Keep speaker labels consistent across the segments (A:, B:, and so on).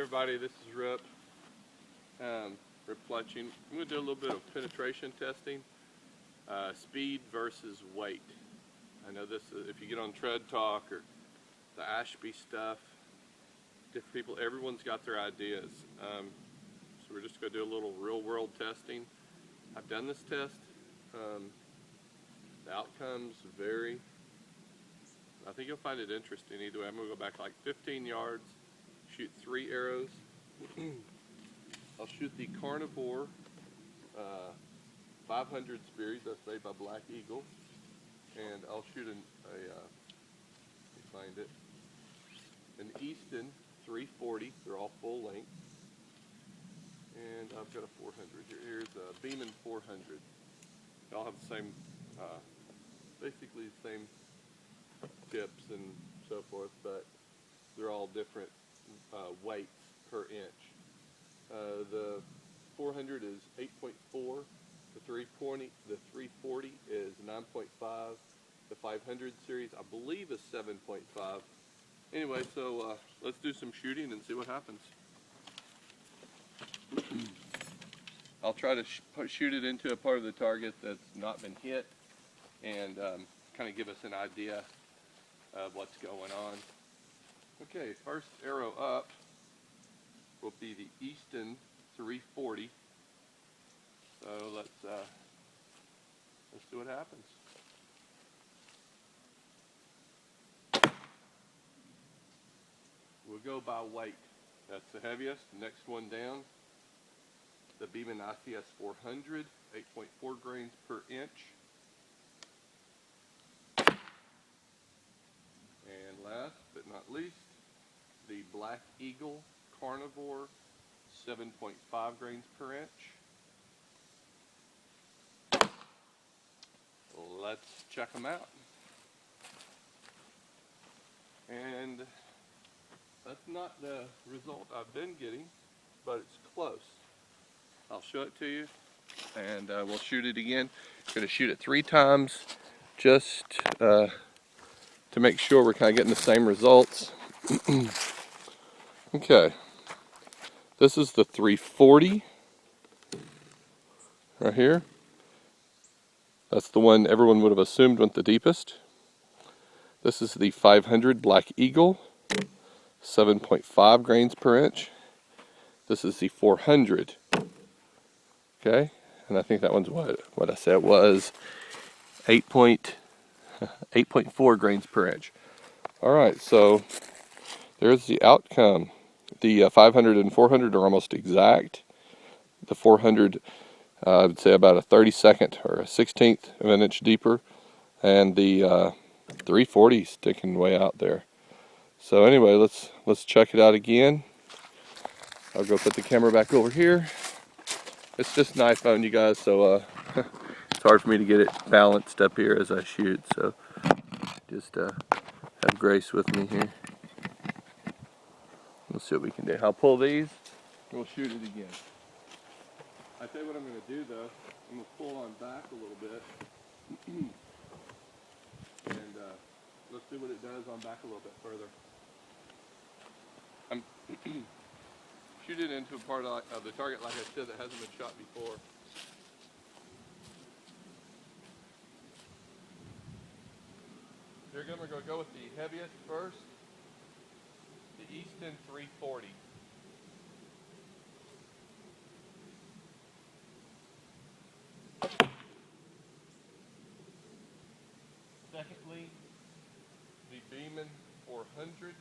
A: everybody, this is Rip. Rip Fletching. I'm going to do a little bit of penetration testing, speed versus weight. I know this, if you get on Tread Talk or the Ashby stuff, different people, everyone's got their ideas. So we're just going to do a little real world testing. I've done this test. The outcomes vary. I think you'll find it interesting either way. I'm going to go back like 15 yards, shoot 3 arrows. I'll shoot the Carnivore 500 series that's made by Black Eagle, and I'll shoot let me find it, an Easton 340. They're all full length, and I've got a 400 here. Here's a Beeman 400. They all have the same, basically the same tips and so forth, but they're all different weights per inch. The 400 is 8.4. The 340 is 9.5. The 500 series, I believe, is 7.5. Anyway, so let's do some shooting and see what happens. I'll try to shoot it into a part of the target that's not been hit, and kind of give us an idea of what's going on. Okay, first arrow up will be the Easton 340. So let's see what happens. We'll go by weight. That's the heaviest. Next one down, the Beeman ICS 400, 8.4 grains per inch. And last but not least, the Black Eagle Carnivore, 7.5 grains per inch. Let's check them out. And that's not the result I've been getting, but it's close. I'll show it to you, and we'll shoot it again. I'm going to shoot it 3 times just to make sure we're kind of getting the same results. Okay, this is the 340 right here. That's the one everyone would have assumed went the deepest. This is the 500 Black Eagle, 7.5 grains per inch. This is the 400. Okay, and I think that one's what I said was 8.4 grains per inch. All right, so there's the outcome. The 500 and 400 are almost exact. The 400, I would say about a 32nd or a 16th of an inch deeper, and the 340 sticking way out there. So anyway, let's check it out again. I'll go put the camera back over here. It's just an iPhone, you guys, so it's hard for me to get it balanced up here as I shoot. So just have grace with me here. Let's see what we can do. I'll pull these and we'll shoot it again. I tell you what I'm going to do though. I'm going to pull on back a little bit, and let's see what it does on back a little bit further. I'm shoot it into a part of the target, like I said, that hasn't been shot before. Here again, we're going to go with the heaviest first, the Easton 340. Secondly, the Beeman 400.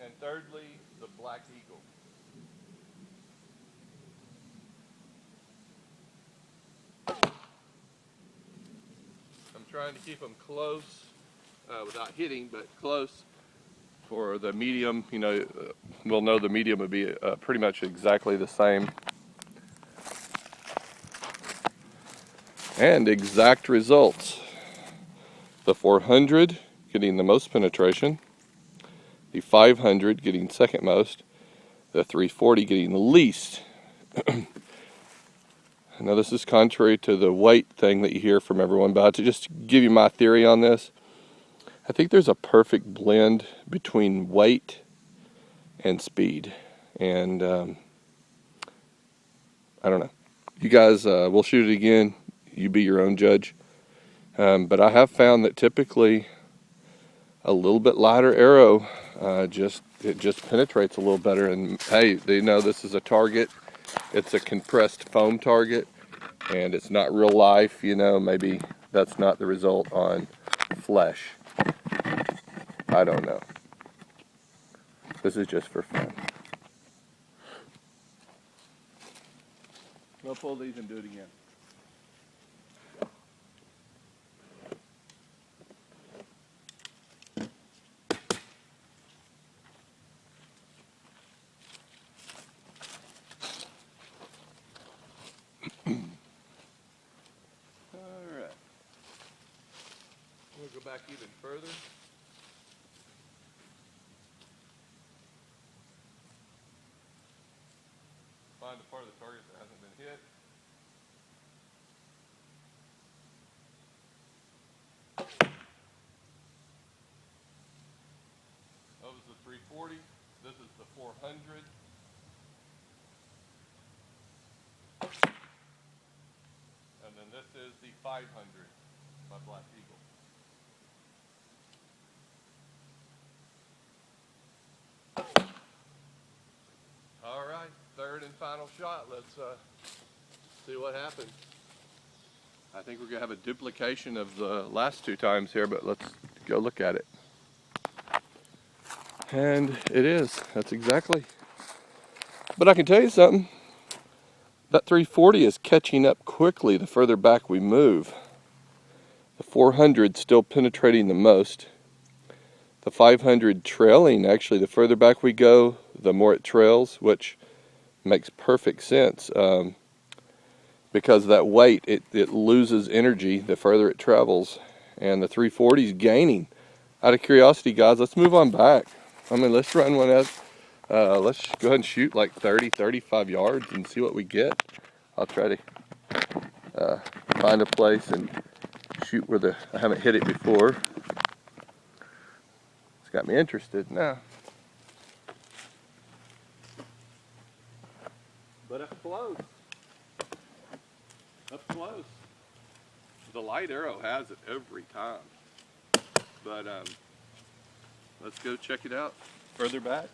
A: And thirdly, the Black Eagle. I'm trying to keep them close, without hitting, but close. For the medium, you know, we'll know the medium would be pretty much exactly the same. And exact results. The 400 getting the most penetration, the 500 getting second most, the 340 getting the least. Now this is contrary to the weight thing that you hear from everyone, but to just give you my theory on this, I think there's a perfect blend between weight and speed. And I don't know. You guys, we'll shoot it again. You be your own judge. But I have found that typically a little bit lighter arrow, it just penetrates a little better. And hey, they know this is a target. It's a compressed foam target, and it's not real life. You know, maybe that's not the result on flesh. I don't know. This is just for fun. We'll pull these and do it again. Alright. We'll go back even further. Find the part of the target that hasn't been hit. That was the 340. This is the 400. And then this is the 500 by Black Eagle. All right, third and final shot. Let's see what happens. I think we're gonna have a duplication of the last two times here, but let's go look at it. And it is. That's exactly. But I can tell you something. That 340 is catching up quickly the further back we move. The 400 still penetrating the most. The 500 trailing, actually, the further back we go, the more it trails, which makes perfect sense. Because that weight, it loses energy the further it travels. And the 340 is gaining. Out of curiosity, guys, let's move on back. I mean, let's run one out. Let's go ahead and shoot like 30, 35 yards and see what we get. I'll try to find a place and shoot where I haven't hit it before. It's got me interested now. But up close. Up close. The light arrow has it every time. But let's go check it out further back.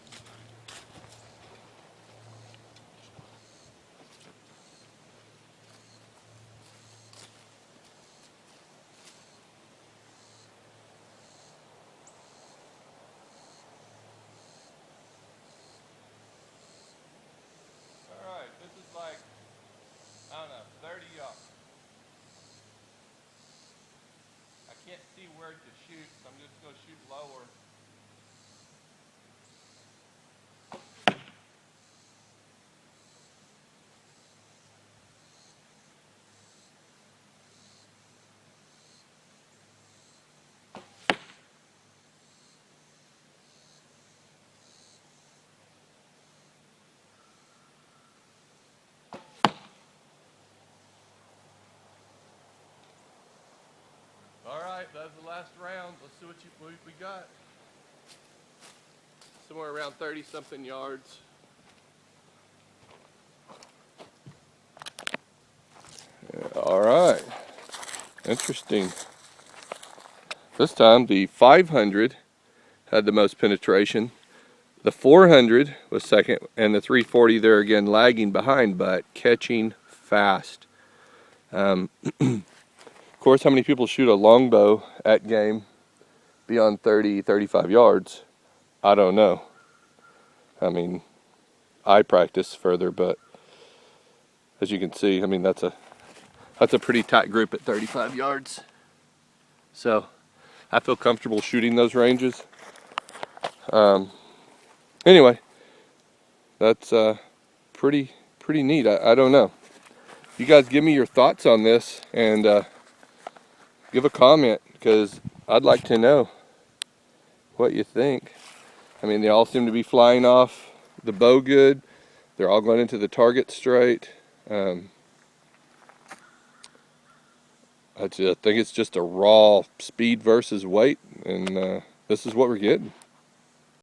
A: Alright, this is like, I don't know, 30 yards. I can't see where to shoot, so I'm just going to shoot lower. Alright, that's the last round. Let's see what we got. Somewhere around 30 something yards. Alright. Interesting. This time the 500 had the most penetration. The 400 was second, and the 340 there again lagging behind, but catching fast. Of course, how many people shoot a longbow at game beyond 30, 35 yards? I don't know. I mean, I practice further, but as you can see, I mean, that's a pretty tight group at 35 yards. So I feel comfortable shooting those ranges. Anyway, that's pretty neat. I don't know. You guys give me your thoughts on this and give a comment, because I'd like to know what you think. I mean, they all seem to be flying off the bow good. They're all going into the target straight. I think it's just a raw speed versus weight, and this is what we're getting.